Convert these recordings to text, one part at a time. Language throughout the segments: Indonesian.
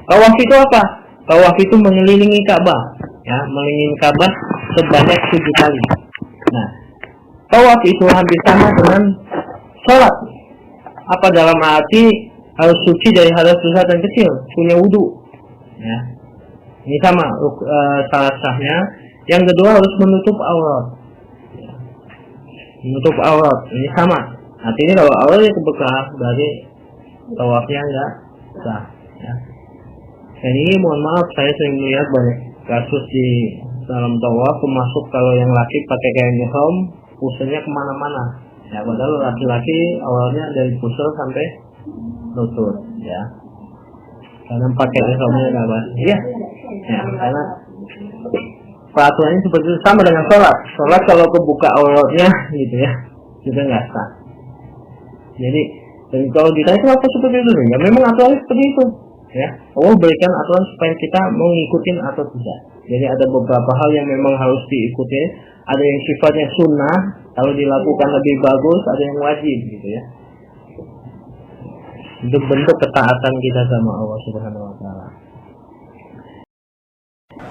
Tawaf itu apa? Tawaf itu mengelilingi Ka'bah, ya, mengelilingi Ka'bah sebanyak 7 kali. Nah, tawaf itu hampir sama dengan sholat. Apa dalam arti harus suci dari hadas besar dan kecil, punya wudu. Ya, ini sama syarat sahnya. Yang kedua harus menutup aurat. Ya, menutup aurat, ini sama. Artinya kalau auratnya kebuka, berarti tawafnya enggak sah. Ya. Dan ini mohon maaf, saya sering melihat banyak kasus di dalam tawaf, termasuk kalau yang laki pakai kain ihram, pusarnya kemana-mana. Ya, padahal laki-laki awalnya dari pusar sampai lutut, ya. Karena pakai ihramnya nggak apa? Iya, ya, karena peraturannya seperti itu, sama dengan sholat. Sholat kalau kebuka auratnya, gitu ya, juga nggak sah. Jadi, dan kalau ditanya kenapa seperti itu, ya memang aturannya seperti itu. Ya, Allah berikan aturan supaya kita mau ngikutin atau tidak. Jadi ada beberapa hal yang memang harus diikuti, ada yang sifatnya sunnah, kalau dilakukan lebih bagus, ada yang wajib, gitu ya. Itu bentuk ketaatan kita sama Allah Subhanahu Wa Taala.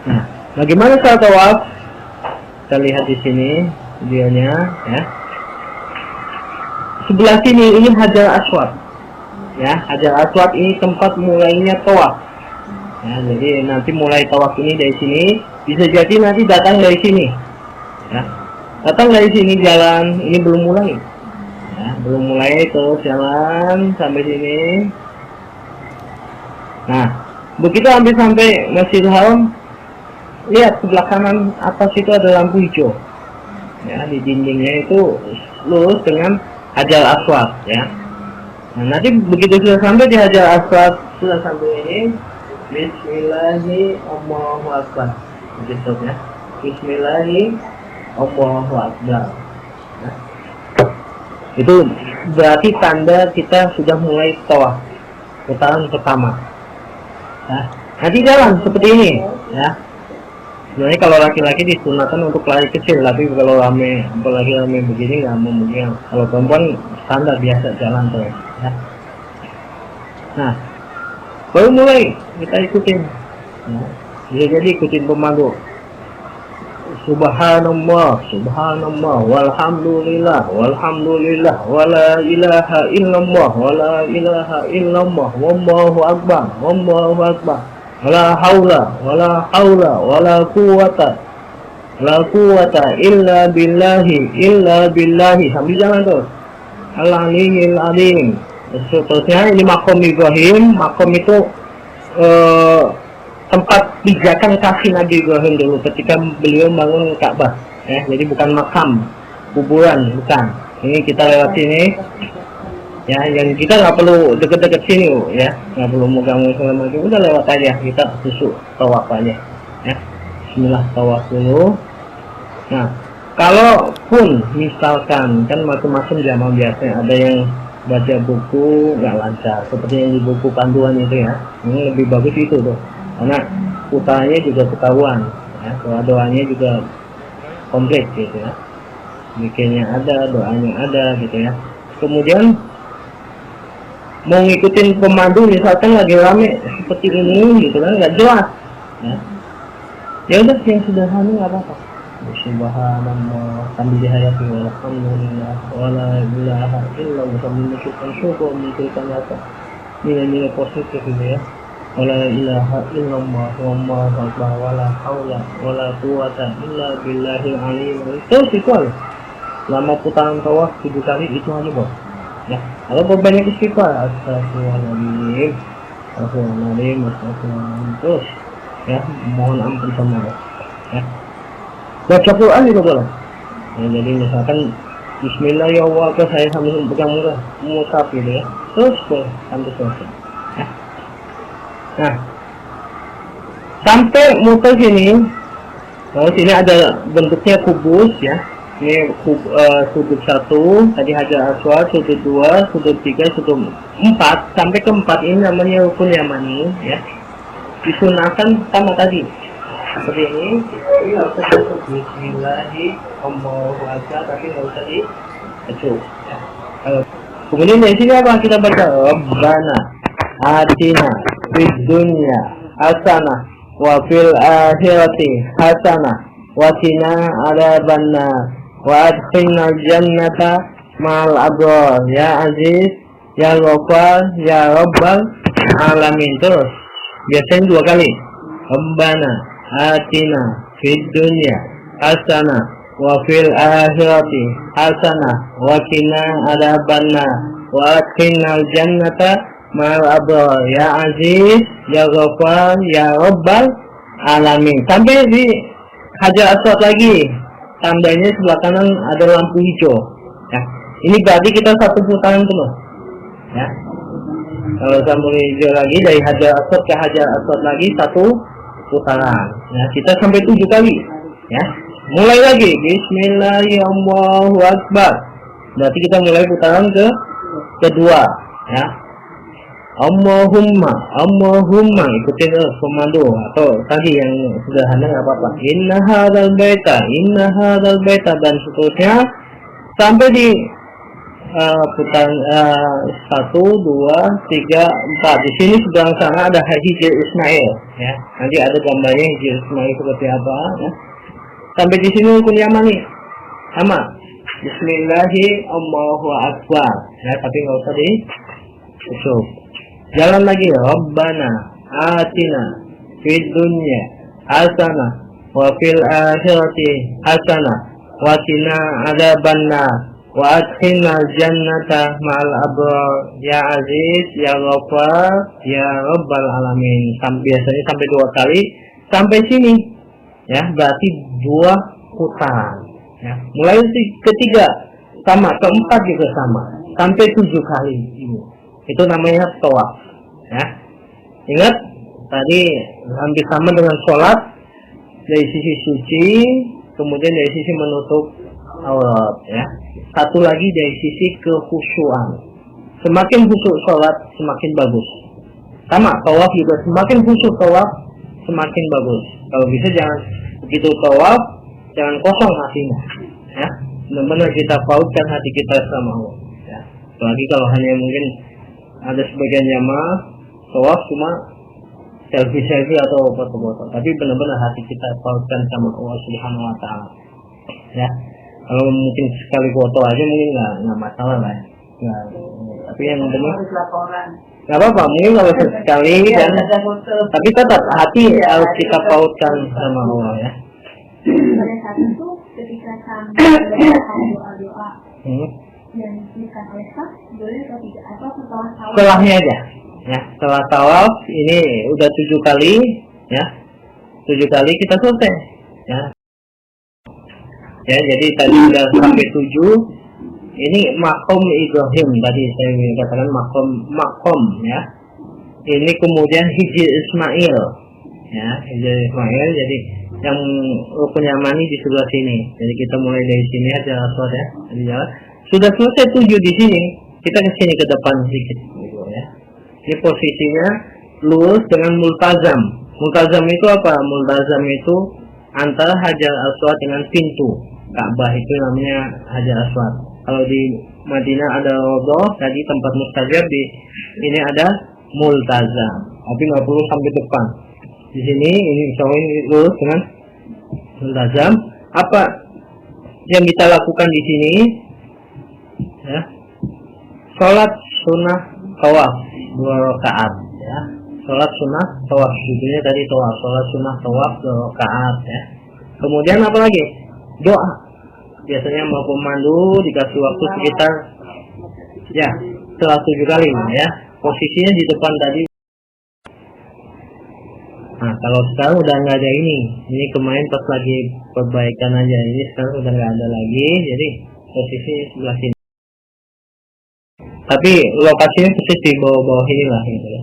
Nah, bagaimana cara tawaf? Kita lihat di sini videonya, ya. Sebelah sini ini Hajar Aswad. Ya, Hajar Aswad ini tempat mulainya tawaf. Ya, jadi nanti mulai tawaf ini dari sini, bisa jadi nanti datang dari sini. Ya, datang dari sini jalan, ini belum mulai. Ya, belum mulai terus jalan sampai sini. Nah, begitu hampir sampai Masjidil Haram, lihat sebelah kanan atas itu ada lampu hijau. Ya, di dindingnya itu lurus dengan Hajar Aswad, ya. Nah, nanti begitu sudah sampai di Hajar Aswad, sudah sampai ini, Bismillahirrahmanirrahim, begitu ya. Bismillahirrahmanirrahim. Nah, itu berarti tanda kita sudah mulai tawaf, putaran pertama. Nah, nanti jalan seperti ini, ya. Sebenarnya kalau laki-laki disunahkan untuk lari kecil, tapi kalau rame, apalagi rame begini nggak mungkin. Kalau perempuan standar biasa jalan terus, ya. Nah, baru mulai kita ikutin. Ya. Jadi ikutin pemandu. Subhanallah, subhanallah, walhamdulillah, walhamdulillah, wala ilaha illallah, wala ilaha illallah, wallahu akbar, wallahu akbar. La haula wala quwata illa billahi sambil jalan terus. Al-aliyil alim. Seterusnya ini makom Ibrahim. Makom itu tempat pijakan kaki Nabi Ibrahim dulu ketika beliau bangun Ka'bah, ya. Jadi bukan makam kuburan, bukan. Ini kita lewat sini. Ya, yang kita nggak perlu deket-deket sini, ya, nggak perlu megang segala macam, udah lewat aja, kita susuk tawaf aja, ya. Bismillah, tawaf dulu. Nah, kalaupun misalkan kan macam-macam jamaah biasanya ada yang baca buku nggak lancar, seperti yang di buku panduan itu, ya. Ini lebih bagus itu tuh, karena putarannya juga ketahuan, ya. Doanya juga komplit gitu, ya. Bikinnya ada, doanya ada, gitu ya. Kemudian mau ngikutin pemandu misalkan lagi rame seperti ini gitu kan, nggak jelas, ya. Ya udah yang sederhana nggak apa-apa. Subhanallah sambil dihayati, walhamdulillah, wala ilaha illallah, sambil mengucapkan syukur, mengucapkan apa nilai-nilai positif gitu, ya. Wala ilaha illallah, wallahu akbar, wala haula wala quwata illa billahil aliyil. Terus itu aja. Lama putaran tawaf 7 kali itu aja, Bos. Ya, kalau banyak istighfar, astagfirullahaladzim, astagfirullahaladzim, astagfirullahaladzim, terus, ya, mohon ampun sama Allah, ya. Baca Quran juga boleh. Ya, jadi misalkan Bismillah ya Allah, saya sambil pegang mushaf gitu, ya, terus boleh sampai selesai, ya. Nah, sampai muter sini, kalau sini ada bentuknya kubus, ya. Ini sudut 1, tadi Hajar Aswad, sudut 2, sudut 3, sudut 4, sampai ke 4 ini namanya rukun Yamani, ya. Disunahkan sama tadi seperti ini. Ini harus disebut Bismillahirrahmanirrahim, tapi nggak usah diacuk, ya. Kemudian dari sini apa kita baca? Rabbana Atina fid dunya hasanah wa fil akhirati hasanah wa qina adzabannar wa adkhilnal jannata ma'al abrar ya aziz ya ghafar ya rabbal alamin. Terus biasanya 2 kali. Rabbana atina fid dunya hasanah wa fil akhirati hasanah wa qina adzabannar wa adkhilnal jannata ma'al abrar ya aziz ya ghafar ya rabbal alamin. Sampai di Hajar Aswad lagi, tandanya sebelah kanan ada lampu hijau ya. Ini berarti kita 1 putaran terus ya. Kalau lampu hijau lagi dari Hajar Aswad ke Hajar Aswad lagi 1 putaran ya. Kita sampai 7 kali ya. Mulai lagi Bismillahirrahmanirrahim. Berarti kita mulai putaran kedua ya. Allahumma ikutin komando atau tadi yang sederhana nggak apa-apa. Inna hadzal baita dan seterusnya sampai di putaran 1, 2, 3, 4. Di sini sebelah sana ada Hijr Ismail ya. Nanti ada gambarnya Hijr Ismail seperti apa ya. Sampai di sini rukun Yamani sama. Bismillahirrahmanirrahim Allahu Akbar ya, tapi nggak usah di usul. Jalan lagi. Rabbana atina fid dunya hasanah wa fil akhirati hasanah wa qina adzabannar wa adkhilnal jannata ma'al abrar ya aziz ya ghafar ya rabbal alamin. Biasanya sampai 2 kali. Sampai sini ya, berarti 2 putaran ya. Mulai ketiga sama, keempat juga sama, sampai 7 kali ini. Itu namanya tawaf ya. Ingat tadi hampir sama dengan sholat, dari sisi suci, kemudian dari sisi menutup aurat ya. Satu lagi dari sisi kekhusyuan. Semakin khusyuk sholat semakin bagus. Sama tawaf juga, semakin khusyuk tawaf semakin bagus. Kalau bisa jangan begitu tawaf jangan kosong hatinya ya. Benar-benar kita pautkan hati kita sama Allah ya. Apalagi kalau hanya mungkin ada sebagian jamaah tawaf cuma selfie atau foto-foto, tapi benar-benar hati kita pautkan sama Allah Subhanahu wa taala ya. Kalau mungkin sekali foto aja mungkin nggak masalah lah ya. Tapi yang benar nggak apa-apa, mungkin kalau sekali dan tapi tetap hati harus kita pautkan sama Allah ya. Pada saat itu ketika sampai doa yang diberikan oleh sah, boleh atau tidak, atau setelah tawaf? Setelahnya aja ya. Setelah tawaf ini udah 7 kali ya. 7 kali kita selesai ya. Ya, jadi tadi udah sampai 7. Ini makom Ibrahim tadi saya katakan makom ya. Ini kemudian Hijr Ismail ya, Hijr Ismail. Jadi yang rukun Yamani di sebelah sini. Jadi kita mulai dari sini aja Aswad ya. Jadi jalan. Sudah selesai 7 di sini, kita ke sini ke depan sedikit gitu ya. Ini posisinya lurus dengan multazam. Multazam itu apa? Multazam itu antara Hajar Aswad dengan pintu Ka'bah, itu namanya Hajar Aswad. Kalau di Madinah ada Raudhah, tadi tempat mustajab, di ini ada multazam. Tapi nggak perlu sampai depan. Di sini ini misalnya lurus dengan multazam. Apa yang kita lakukan di sini? Ya, sholat sunnah tawaf 2 rakaat ya. Sholat sunnah tawaf, judulnya tadi tawaf. Sholat sunnah tawaf 2 rakaat ya. Kemudian apa lagi? Doa. Biasanya mau pemandu dikasih waktu sekitar ya setelah 7 kali ya. Posisinya di depan tadi. Nah, kalau sekarang udah nggak ada ini. Ini kemarin pas lagi perbaikan aja. Ini sekarang udah nggak ada lagi. Jadi posisi sebelah sini. Tapi lokasinya persis di bawah ini lah gitu ya.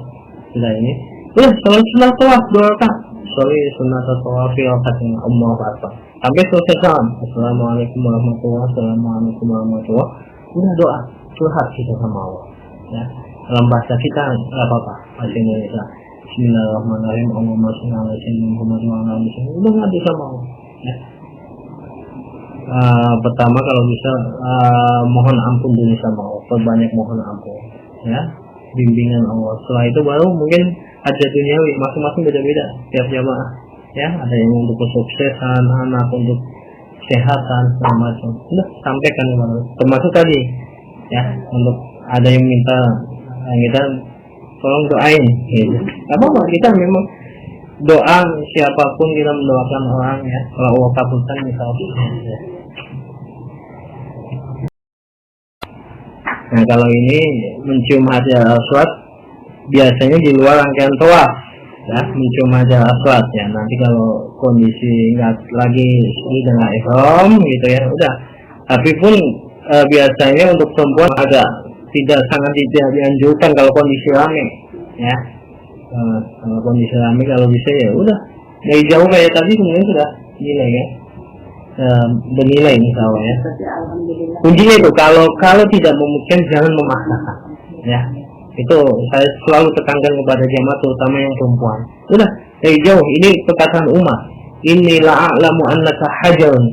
Sudah ini. Sholat sunnah tawaf 2 rakaat. Sholat sunnah tawaf 2 rakaat Allahu Akbar. Sampai selesai salam. Assalamualaikum warahmatullahi wabarakatuh. Assalamualaikum warahmatullahi wabarakatuh. Udah doa, curhat kita sama Allah. Ya. Dalam bahasa kita nggak apa-apa, bahasa Indonesia. Bismillahirrahmanirrahim. Allahumma shalli ala sayyidina Muhammad wa ala alihi wasallam. Udah ngadu sama Allah. Ya. Pertama kalau bisa mohon ampun dulu sama Allah, perbanyak mohon ampun ya, bimbingan Allah. Setelah itu baru mungkin hajat duniawi masing-masing beda-beda tiap jamaah ya, ada yang untuk kesuksesan anak, untuk kesehatan segala macam. Udah sampaikan termasuk tadi ya, untuk ada yang minta kita tolong doain gitu. Apa kita memang doa siapapun kita mendoakan orang ya, kalau Allah kabulkan misalnya ya. Nah kalau ini mencium hajar aswad biasanya di luar rangkaian tawaf ya, mencium hajar aswad ya. Nanti kalau kondisi nggak lagi dengan ihram gitu ya udah. Tapi pun biasanya untuk perempuan agak sangat tidak dianjurkan kalau kondisi rame ya. Kalau kondisi rame kalau bisa ya udah dari jauh kayak tadi sebenarnya sudah nilai ya, bernilai misalnya ya. Kuncinya itu kalau tidak memungkinkan jangan memaksakan ya. Itu saya selalu tekankan kepada jamaah terutama yang perempuan. Udah dari jauh, ini perkataan Umar, inilah a'lamu annaka hajarun,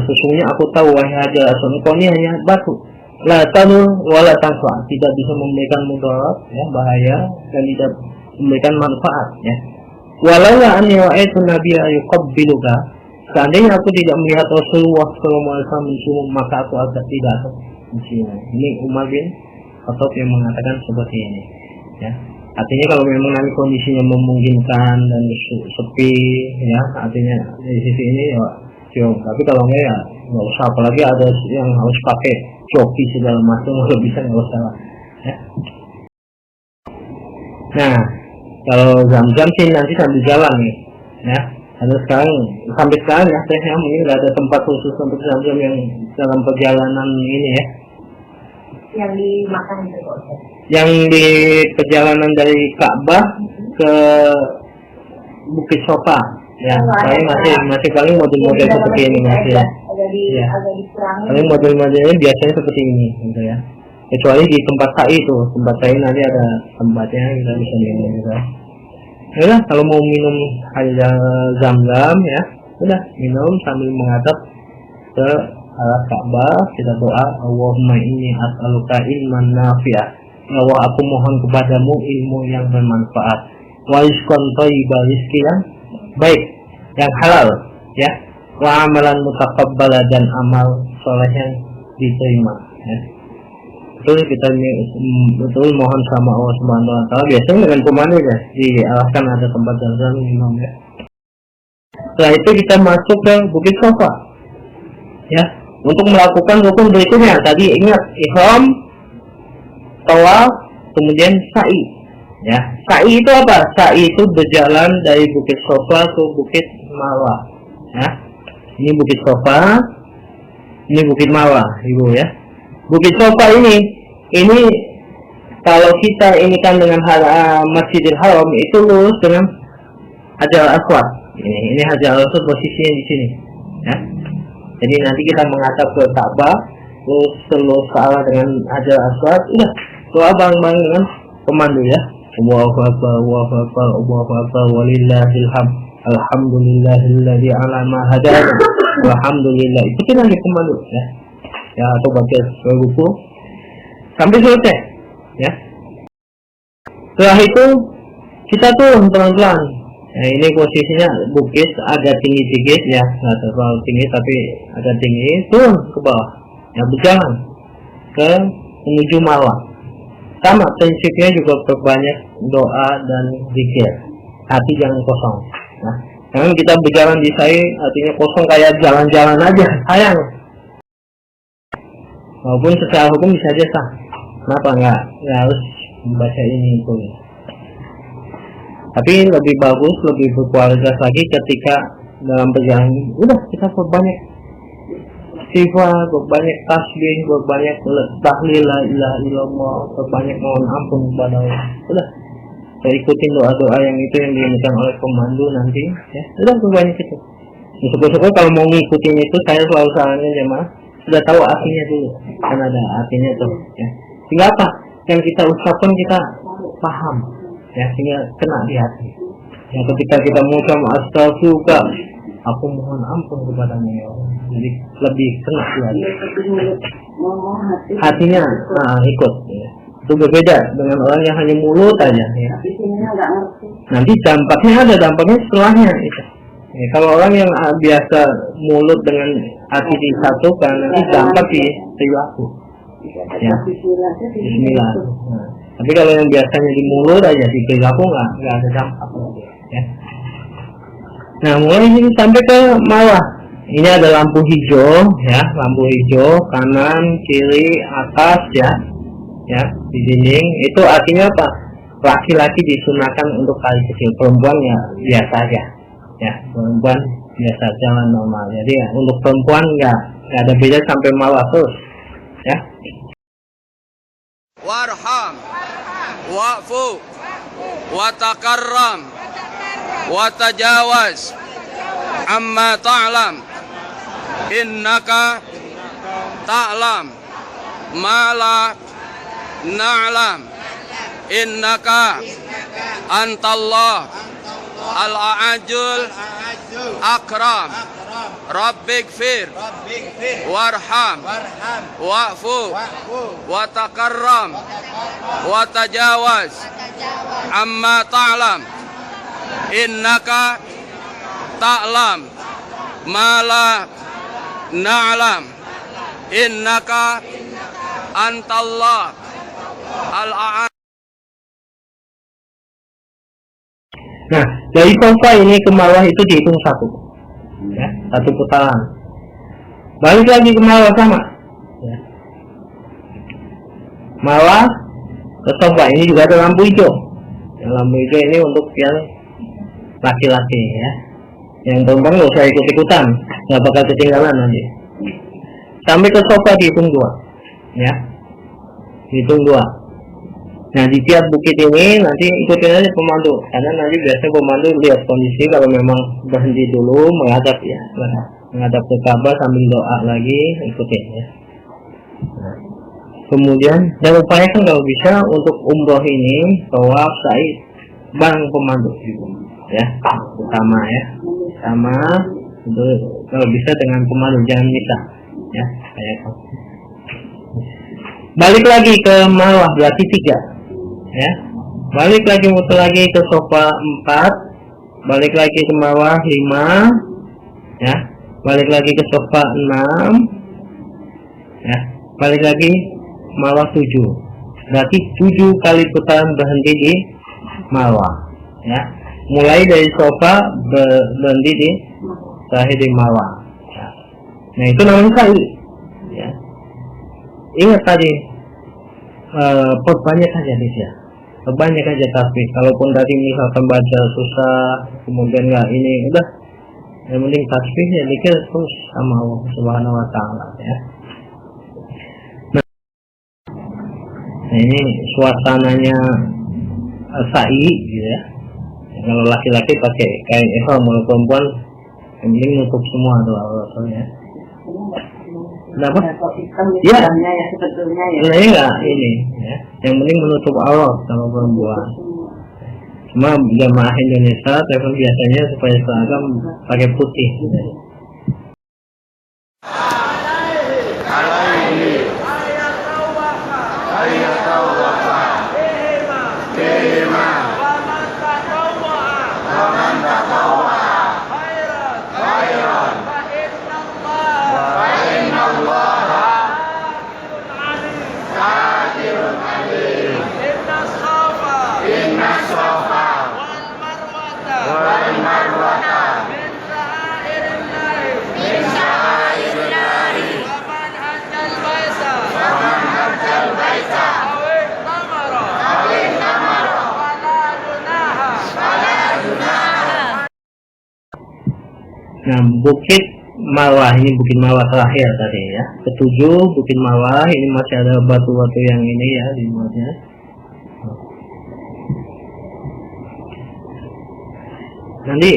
sesungguhnya aku tahu wahai hajar aswad, engkau ini hanya batu, la tadur wala tanfa, tidak bisa memberikan mudarat ya, bahaya, dan tidak memberikan manfaat ya. Walau anni ra'aitu nabiyya yuqabbiluka, seandainya aku tidak melihat Rasulullah SAW mencium maka aku agak tidak mencium. Ini Umar bin Khattab yang mengatakan seperti ini ya. Artinya kalau memang nanti kondisinya memungkinkan dan sepi ya, artinya dari sisi ini ya cium. Tapi kalau enggak ya nggak usah, apalagi ada yang harus pakai joki segala macam, kalau bisa nggak usah ya. Nah kalau Zam-Zam sih nanti sambil jalan nih ya. Ada sampai sekarang ya saya mungkin nggak ada tempat khusus untuk Zam-Zam yang dalam perjalanan ini ya. Yang dimakan itu kok. Yang di perjalanan dari Ka'bah ke Bukit Sofa ya, paling masih paling model-model seperti ini masih ya. Agak dikurangi. Paling model-modelnya biasanya seperti ini gitu ya. Kecuali di tempat sa'i itu, tempat sa'i nanti ada tempatnya kita bisa minum gitu. Ya kalau mau minum air Zam-Zam ya, udah minum sambil menghadap ke arah Ka'bah, kita doa Allahumma inni as'aluka ilman nafi'ah, ya Allah aku mohon kepadamu ilmu yang bermanfaat, wa rizqan thayyiban, rizki yang baik yang halal ya, wa amalan mutaqabbala, dan amal soleh yang diterima ya. Betul kita betul mohon sama Allah Subhanahu wa taala biasanya dengan pemandu ya, diarahkan ada tempat Zam-Zam minum ya. Setelah itu kita masuk ke Bukit Sofa ya, untuk melakukan rukun berikutnya. Tadi ingat ihram, tawaf, kemudian sa'i ya. Sa'i itu apa? Sa'i itu berjalan dari Bukit Sofa ke Bukit Marwah ya. Ini Bukit Sofa, ini Bukit Marwah ibu ya. Bukit Sofa ini kalau kita ini kan dengan Masjidil Haram itu lurus dengan Hajar Aswad. Ini Hajar Aswad posisinya di sini ya. Jadi nanti kita menghadap ke Ka'bah, terus selurus ke arah dengan Hajar Aswad, udah doa bareng-bareng dengan pemandu ya. Allahu Akbar, Allahu Akbar, Allahu Akbar, walillahil hamd, alhamdulillahilladzi ala ma hadana, alhamdulillah. Ikutin lagi pemandu ya. Ya atau baca ruku sampai selesai ya. Setelah itu kita turun pelan-pelan. Nah, ini posisinya bukit agak tinggi sedikit ya, nggak terlalu tinggi tapi agak tinggi, turun ke bawah ya, berjalan ke menuju Marwah. Sama prinsipnya juga perbanyak doa dan zikir, hati jangan kosong nah, jangan kita berjalan di sa'i artinya kosong kayak jalan-jalan aja, sayang. Walaupun secara hukum bisa aja sah, kenapa nggak harus membaca ini itu. Tapi lebih bagus, lebih berkualitas lagi ketika dalam perjalanan udah kita perbanyak istighfar, berbanyak tasbih, berbanyak tahlil la ilaha illallah, berbanyak mohon ampun kepada Allah. Udah saya ikutin doa-doa yang itu yang diinginkan oleh pemandu nanti ya. Udah berbanyak itu. Syukur-syukur kalau mau ngikutin itu saya selalu sarankan jemaah sudah tahu artinya dulu, kan ada artinya tuh ya. Sehingga apa yang kita ucapkan kita paham ya, sehingga kena di hati ya. Ketika kita mengucap astaghfirullah, aku mohon ampun kepadamu ya Allah, jadi lebih kena di hati, hatinya ikut ya. Itu berbeda dengan orang yang hanya mulut aja ya. Tapi sininya nggak ngerti. Nanti dampaknya setelahnya itu. Ya, kalau orang yang biasa mulut dengan hati disatukan, nanti dampak di perilaku. Ya. Bismillah. Nah, tapi kalau yang biasanya di mulut aja di perilaku nggak ada dampak. Ya. Nah, mulai ini sampai ke bawah. Ini ada lampu hijau, ya, lampu hijau kanan, kiri, atas, ya, di dinding. Itu artinya apa? Laki-laki disunahkan untuk kali kecil, perempuan ya biasa aja, ya, perempuan biasa jalan normal. Jadi ya, untuk perempuan nggak ada beda sampai bawah terus, ya. Warham, wa'fu, watakarram, watajawaz, amma ta'lam, innaka ta'lam, ma la na'lam, innaka antallah, al-a'ajul, akram, rabbikfir, warham, wa'fu, watakarram, watajawaz, amma ta'lam, innaka ta'lam, ma la na'lam, innaka antallah, al-a'ajul. Nah, dari sofa ini ke bawah itu dihitung satu, ya, satu putaran. Balik lagi ke bawah sama, ya. Bawah ke sofa ini juga ada lampu hijau. Yang lampu hijau ini untuk yang laki-laki, ya. Yang perempuan nggak usah ikut-ikutan, nggak bakal ketinggalan nanti. Sampai ke sofa dihitung dua, ya, dihitung dua. Nah, di tiap bukit ini nanti ikutin aja pemandu, karena nanti biasanya pemandu lihat kondisi, kalau memang berhenti dulu menghadap, ya, menghadap ke Ka'bah sambil doa lagi, ikutin, ya. Nah, kemudian dan upayakan kalau bisa untuk umroh ini tawaf sa'i bareng pemandu, ya, utama, ya, sama itu kalau bisa dengan pemandu, jangan misah, ya, kayak itu. Balik lagi ke bawah berarti 3. Ya, balik lagi muter lagi ke sofa 4, balik lagi ke bawah 5, ya, balik lagi ke sofa 6, ya, balik lagi bawah 7. Berarti 7 kali putaran berhenti di bawah, ya. Mulai dari sofa berhenti di terakhir di bawah. Ya. Nah, itu namanya sa'i. Ya. Ingat tadi, perbanyak aja dia. Banyak aja tasbih. Kalaupun tadi misalkan baca susah, kemudian nggak ini, udah yang penting tasbih ya, dikir terus sama Allah Subhanahu Wa Taala, ya. Nah, ini suasananya sa'i, gitu ya. Kalau laki-laki pakai kain ihram, kalau perempuan yang penting nutup semua tuh auratnya. Kenapa? Ya, ya sebetulnya ya. Ini enggak ini, ya. Yang penting menutup aurat kalau perempuan. Cuma jamaah Indonesia telepon biasanya supaya seragam pakai putih. Nah, Bukit Marwah ini Bukit Marwah terakhir tadi, ya. Ketujuh Bukit Marwah ini masih ada batu-batu yang ini, ya, di bawahnya. Nanti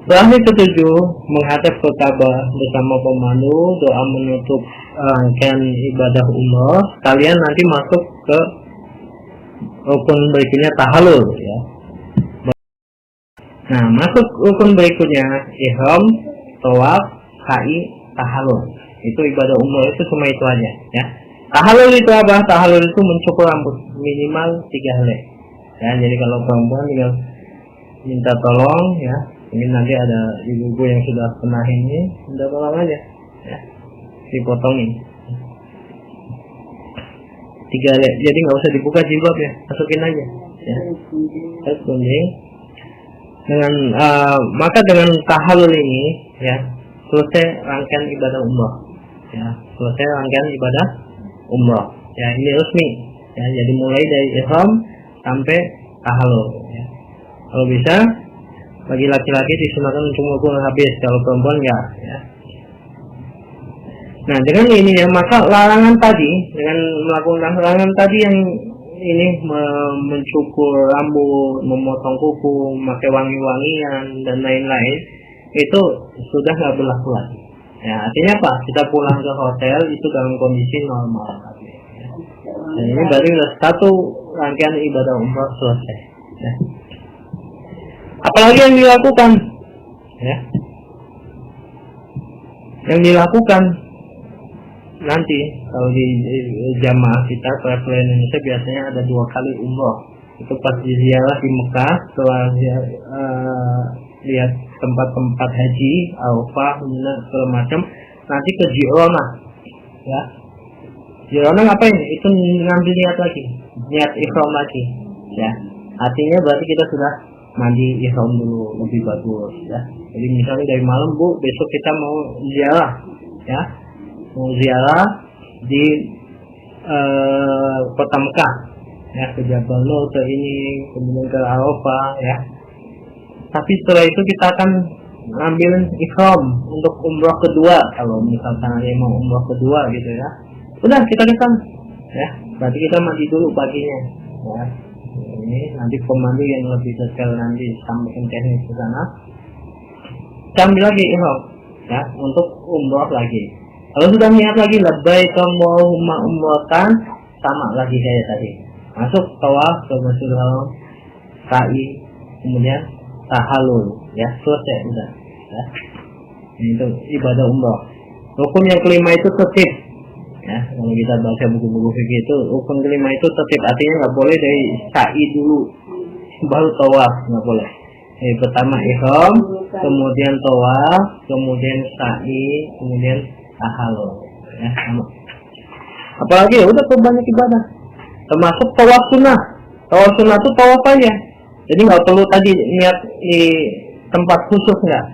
terakhir ketujuh menghadap ke Ka'bah bersama pemandu, doa menutup rangkaian ibadah umroh. Kalian nanti masuk ke rukun berikutnya tahallul, ya. Nah, masuk rukun berikutnya ihram, tawaf, sa'i, tahallul. Itu ibadah umroh itu cuma itu aja, ya. Tahallul itu apa? Tahallul itu mencukur rambut minimal 3 helai. Ya, jadi kalau perempuan tinggal minta tolong ya. Mungkin nanti ada ibu-ibu yang sudah pernah ini, minta tolong aja ya. Dipotongin 3 helai. Jadi nggak usah dibuka jilbab ya, masukin aja ya. Terus gunting. Dengan maka dengan tahallul ini ya, selesai rangkaian ibadah umrah. Ya, selesai rangkaian ibadah umrah. Ya, ini resmi. Ya, jadi mulai dari ihram sampai tahallul. Ya. Kalau bisa, bagi laki-laki disunahkan mencukur habis, kalau perempuan enggak. Ya. Nah, dengan ini ya, maka larangan tadi, dengan melakukan larangan tadi yang ini mencukur rambut, memotong kuku, memakai wangi-wangian dan lain-lain, itu sudah nggak berlaku lagi. Ya, artinya apa? Kita pulang ke hotel itu dalam kondisi normal. Ya. Dan ini berarti sudah satu rangkaian ibadah umrah selesai. Ya. Apalagi yang dilakukan? Ya. Yang dilakukan nanti kalau di jamaah kita travel Indonesia biasanya ada 2 kali umroh. Itu pas ziarah di Mekah, setelah lihat tempat-tempat haji, Arafah, Mina, segala macam, nanti ke Ji'ronah. Ya. Ji'ronah ngapain? Itu ngambil niat lagi, niat ihram lagi. Ya. Artinya berarti kita sudah mandi ihram dulu, lebih bagus. Ya. Jadi misalnya dari malam, Bu, besok kita mau ziarah. Ya. Mau ziarah di kota Mekah, ya, ke Jabal Nur, ke ini, kemudian ke Arafah, ya. Tapi setelah itu kita akan ngambil ihram untuk umrah kedua, kalau misalkan ada yang mau umrah kedua gitu ya. Udah kita kesana, ya. Berarti kita mandi dulu paginya, ya. Ini nanti pemandu yang lebih detail nanti sampaikan teknis ke sana. Ambil lagi ihram, ya, untuk umrah lagi. Kalau sudah niat lagi labbaik Allahumma umratan, sama lagi kayak tadi. Masuk tawaf ke Masjidil Haram, sa'i, kemudian tahallul, ya, selesai udah. Ya. Itu ibadah umrah. Rukun yang kelima itu tertib. Ya, kalau kita baca buku-buku fikih itu, rukun kelima itu tertib, artinya nggak boleh dari sa'i dulu baru tawaf, nggak boleh. Jadi pertama ihram, kemudian tawaf, kemudian sa'i, kemudian tahallul, ya, sama. Apalagi udah perbanyak ibadah, termasuk tawaf sunnah. Tawaf sunnah itu tawaf aja, jadi nggak perlu tadi niat di tempat khusus nggak.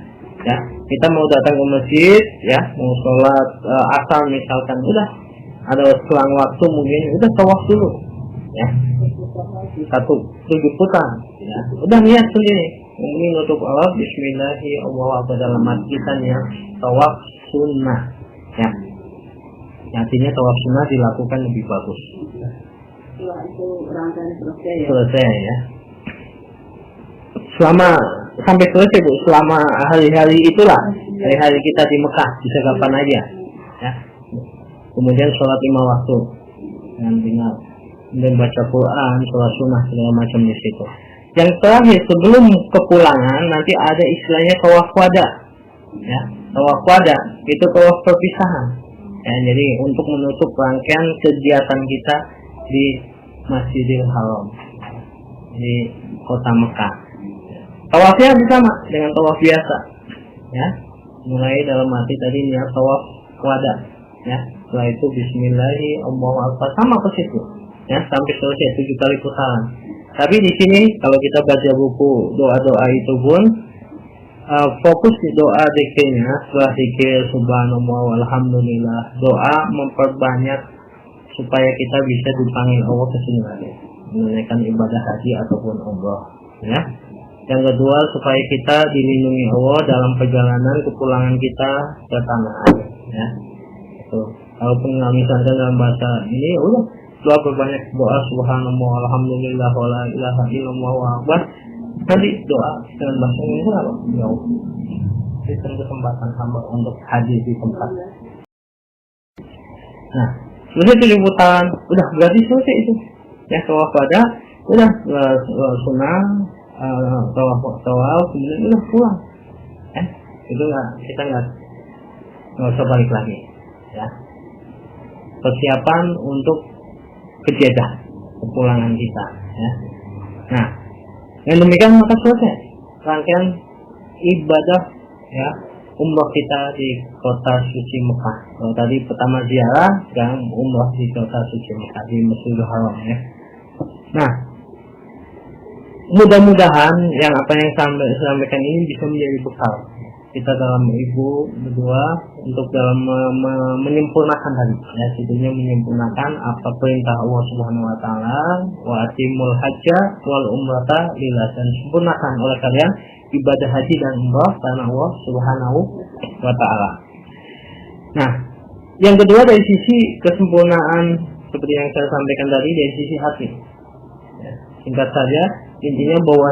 Ya, kita mau datang ke masjid, ya, mau sholat asar misalkan, udah ada selang waktu mungkin udah tawaf dulu, ya, 7 putaran, ya, udah niat sendiri. Ini untuk Allah, Bismillahirrahmanirrahim, dalam hati kita ya, tawaf sunnah. Ya, artinya tawaf sunnah dilakukan lebih bagus. Itu rangkaian selesai ya. Selesai ya. Selama sampai selesai Bu, selama hari-hari itulah, hari-hari kita di Mekah, bisa kapan aja. Ya. Kemudian sholat 5 waktu, dan tinggal dan baca Quran, sholat sunnah segala macam di situ. Yang terakhir sebelum kepulangan nanti ada istilahnya tawaf wada. Ya, tawaf wada itu tawaf perpisahan. Ya, jadi untuk menutup rangkaian kegiatan kita di Masjidil Haram di kota Mekah. Tawafnya sama dengan tawaf biasa. Ya, mulai dalam hati tadi niat tawaf wada. Ya, setelah itu Bismillahirrahmanirrahim sama persis itu. Ya, sampai selesai 7 kali putaran. Tapi di sini kalau kita baca buku doa-doa itu pun fokus di doa zikirnya, setelah zikir subhanallah walhamdulillah, doa memperbanyak supaya kita bisa dipanggil Allah ke sini lagi, menunaikan ibadah haji ataupun umrah. Ya. Yang kedua supaya kita dilindungi Allah dalam perjalanan kepulangan kita ke tanah air. Ya. Itu. Kalaupun nggak misalkan dalam bahasa ini, udah doa berbanyak doa subhanallah alhamdulillah wala ilaha illallah wa akbar. Nanti doa dengan bahasa Indonesia apa? Jauh. Sistem kesempatan hamba untuk hadir di tempat. Nah, selesai 7 putaran, udah berarti selesai itu. Ya, tawaf pada, udah sunnah, tawaf, kemudian udah pulang. Itu nggak, kita nggak usah balik lagi. Ya. persiapan untuk ke Jeddah, kepulangan kita. Ya. Nah, yang demikian maka selesai rangkaian ibadah ya umrah kita di kota suci Mekah. Kalau tadi pertama ziarah, sekarang umrah di kota suci Mekah di Masjidil Haram ya. Nah, mudah-mudahan yang apa yang sampaikan ini bisa menjadi bekal kita dalam ibu berdua untuk dalam menyempurnakan tadi ya, sebetulnya menyempurnakan apa perintah Allah Subhanahu wa taala, wa atimul hajja wal umrata lillah, dan sempurnakan oleh kalian ibadah haji dan umrah karena Allah Subhanahu wa taala. Nah, yang kedua dari sisi kesempurnaan seperti yang saya sampaikan tadi dari sisi hati. Ya, singkat saja, intinya bahwa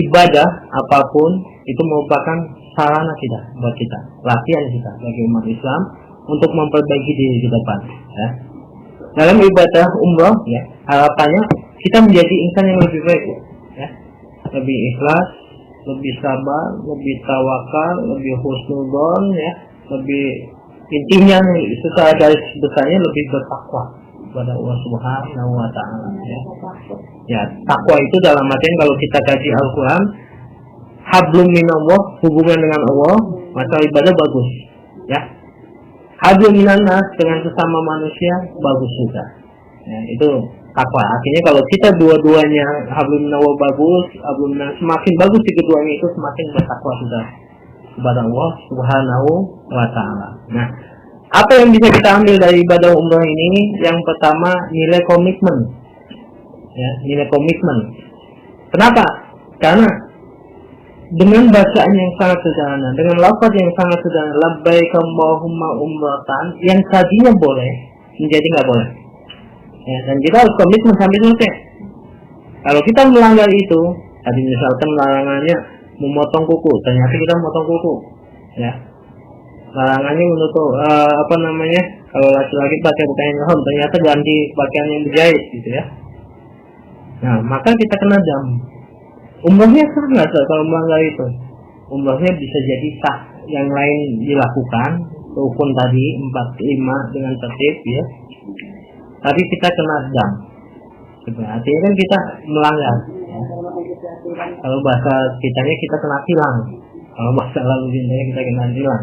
ibadah apapun itu merupakan sarana kita buat kita, latihan kita bagi umat Islam untuk memperbaiki diri ke depan. Ya. Dalam ibadah umrah, ya, harapannya kita menjadi insan yang lebih baik, ya, lebih ikhlas, lebih sabar, lebih tawakal, lebih husnudzon, ya, lebih intinya secara garis besarnya lebih bertakwa kepada Allah Subhanahu wa taala. Ya. Ya, takwa itu dalam artian kalau kita kaji Al-Quran, hablum minallah, hubungan dengan Allah, maka ibadah bagus. Ya, hablum minannas, dengan sesama manusia bagus juga. Ya, itu takwa. Artinya kalau kita dua-duanya hablum minallah bagus, hablum minannas semakin bagus di keduanya itu semakin bertakwa sudah kepada Allah Subhanahu wa taala. Nah, apa yang bisa kita ambil dari ibadah umrah ini? Yang pertama, nilai komitmen. Ya, nilai komitmen. Kenapa? Karena dengan bacaan yang sangat sederhana, dengan lafaz yang sangat sederhana, labbaik Allahumma umratan, yang tadinya boleh menjadi nggak boleh. Ya, dan kita harus komitmen sampai selesai. Kalau kita melanggar itu, tadi misalkan larangannya memotong kuku, ternyata kita memotong kuku, ya. Larangannya menutup kalau laki-laki pakai pakaian ihram, ternyata ganti pakaian yang berjahit, gitu ya. Nah, maka kita kena dam. Umrahnya sah nggak sah kalau melanggar itu? Umrahnya bisa jadi sah, yang lain dilakukan, rukun tadi 4-5 dengan tertib, ya. Tapi kita kena dam. Artinya kan kita melanggar. Ya. Kalau bahasa kitanya kita kena tilang. Kalau bahasa lalu kita kena tilang.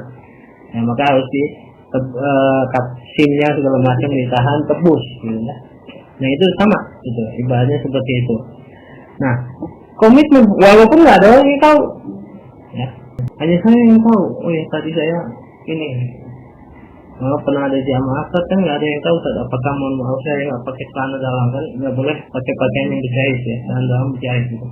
Ya, maka harus di SIM-nya segala macam ditahan, tebus, gitu ya. Nah, itu sama, gitu. Ibaratnya seperti itu. Nah, komitmen, walaupun nggak ada orang yang tahu, ya, hanya saya yang tahu. Oh ya, tadi saya ini, pernah ada jamaah kan nggak ada yang tahu. Apakah mohon maaf saya nggak pakai celana dalam, kan nggak boleh pakai pakaian yang berjahit, ya, celana dalam berjahit gitu.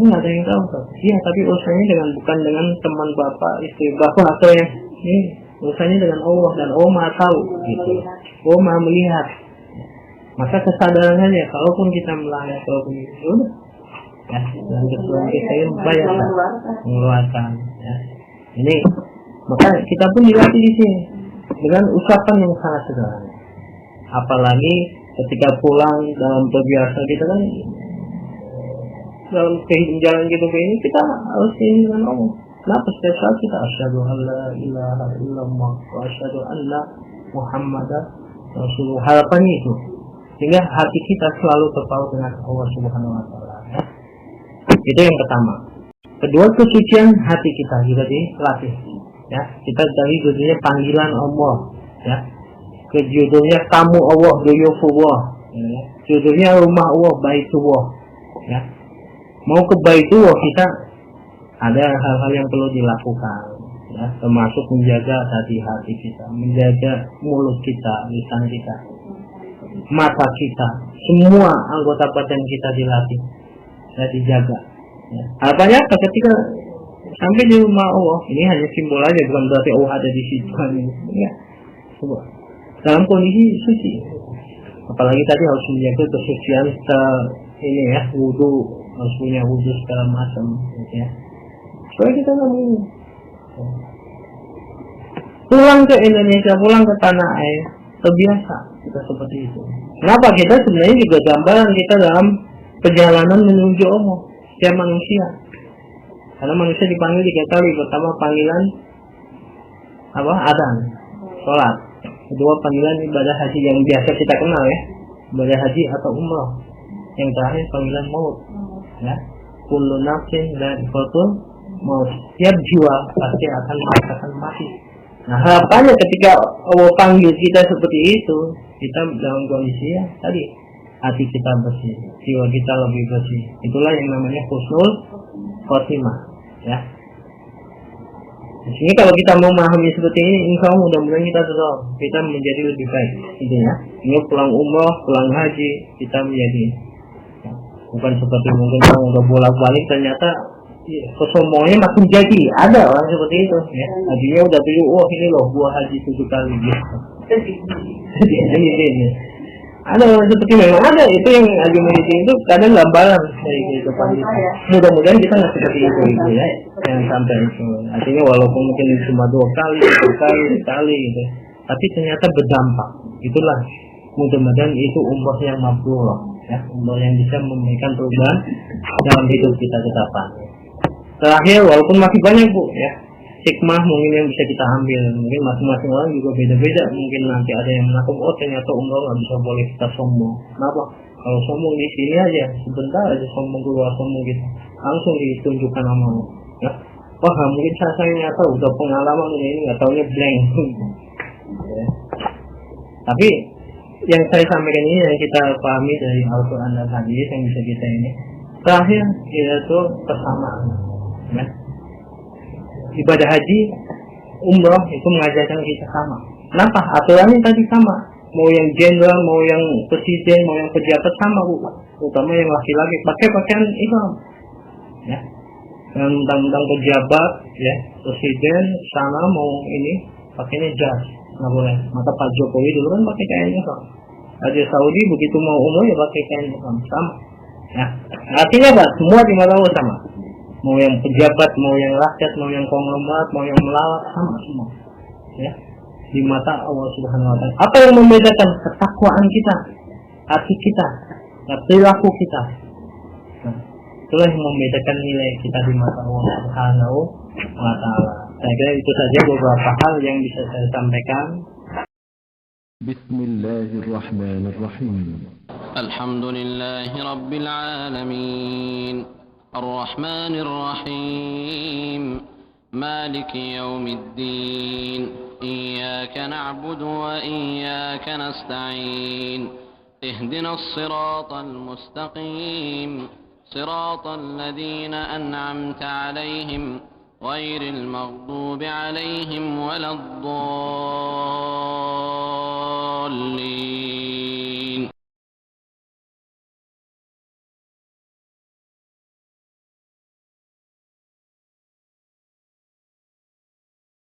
Nggak ada yang tahu, iya, tapi urusannya bukan dengan teman bapak, istri bapak, atau yang ini urusannya dengan Allah, dan Allah Maha tahu, gitu. Allah Maha melihat. Maka kesadarannya, kalaupun kita melanggar, kalaupun itu, ya, dan kesalahan kita ini banyak mengeluarkan. Ya. Ini, maka kita pun dilatih di sini dengan ucapan yang sangat sederhana. Apalagi ketika pulang dalam kebiasaan kita kan, dalam jalan hidup ini kita harus ini dengan Allah. Kenapa setiap saat kita asyhadu alla ilaha illallah wa asyhadu anna Muhammadar Rasulullah, harapannya itu sehingga hati kita selalu terpaut dengan Allah Subhanahu wa taala. Ya. Itu yang pertama. Kedua, kesucian hati kita juga dilatih. Ya, kita dari judulnya panggilan Allah, ya. Ke judulnya tamu Allah, duyufullah, ya. Judulnya rumah Allah, baitullah, ya. Mau ke baitullah kita ada hal-hal yang perlu dilakukan, ya, termasuk menjaga hati kita, menjaga mulut kita, lisan kita, mata kita, semua anggota badan kita dilatih, ya, dijaga. Ya. Harapannya ketika sampai di rumah Allah, ini hanya simbol aja, bukan berarti Allah ada di situ. Ya. Dalam kondisi suci, apalagi tadi harus menjaga kesucian ini ya, wudu, harus punya wudu segala macam, ya. Supaya kita nggak mau pulang ke Indonesia, pulang ke tanah air, terbiasa kita seperti itu. Kenapa? Kita sebenarnya juga gambaran kita dalam perjalanan menuju Allah, setiap manusia. Karena manusia dipanggil 3 kali. Pertama panggilan adzan, sholat. Kedua, panggilan ibadah haji yang biasa kita kenal ya, ibadah haji atau umrah. Yang terakhir panggilan maut ya, kullu nafsin dha'iqatul maut, setiap jiwa pasti akan merasakan mati. Nah, harapannya ketika Allah panggil kita seperti itu, kita dalam kondisi ya tadi, hati kita bersih, jiwa kita lebih bersih. Itulah yang namanya husnul khotimah ya. Di sini kalau kita mau memahami seperti ini, insya Allah mudah-mudahan kita menjadi lebih baik. Intinya, ini pulang umroh, pulang haji, kita menjadi ya, bukan seperti mungkin kalau udah bolak-balik ternyata ya, kesombongannya makin jadi. Ada orang seperti itu ya. Hajinya udah tujuh, oh ini loh buah haji 7 kali gitu. Ada orang seperti memang ada itu yang haji medisi itu kadang gambaran dari kehidupan kita. Mudah-mudahan kita nggak seperti itu ya, yang sampai itu. Artinya walaupun mungkin cuma 2 kali, 3 kali gitu, tapi ternyata berdampak. Itulah mudah-mudahan itu umroh yang mabrur ya, umroh yang bisa memberikan perubahan dalam hidup kita ke depan. Terakhir, walaupun masih banyak Bu ya, hikmah mungkin yang bisa kita ambil, mungkin masing-masing orang juga beda-beda. Mungkin nanti ada yang mengaku, oh ternyata umroh nggak bisa boleh kita sombong. Kenapa? Kalau sombong di sini aja, sebentar aja sombong keluar, sombong gitu, langsung ditunjukkan amal. Ya, wah mungkin saya nyata udah pengalaman ini nggak taunya blank. Ya. Tapi yang saya sampaikan ini yang kita pahami dari Al-Quran dan Hadis yang bisa kita ini. Terakhir yaitu kesamaan. Ya. Ibadah haji, umroh itu mengajarkan kita sama. Kenapa? Aturannya tadi sama. Mau yang jenderal, mau yang presiden, mau yang pejabat sama Bu. Terutama yang laki-laki pakai pakaian ihram. Ya. Dan undang-undang pejabat, ya, presiden sana mau ini pakainya jas, nggak boleh. Maka Pak Jokowi dulu kan pakai kain ihram. Raja Saudi begitu mau umroh ya pakai kain ihram sama. Ya. Artinya apa? Semua di mata Allah sama. Mau yang pejabat, mau yang rakyat, mau yang konglomerat, mau yang melawat, sama semua. Ya, di mata Allah Subhanahu Wa Taala. Apa yang membedakan? Ketakwaan kita, hati kita, perilaku kita. Nah, itulah yang membedakan nilai kita di mata Allah Subhanahu Wa Taala. Saya kira itu saja beberapa hal yang bisa saya sampaikan. Bismillahirrahmanirrahim. Alhamdulillahi Rabbil Alamin, Ar-Rahmanir Rahim, Maliki Yawmiddin, Iyyaka na'budu wa iyyaka nasta'in, Ihdinas siratal mustaqim, siratal ladzina an'amta 'alaihim, ghairil maghdubi 'alaihim waladdallin.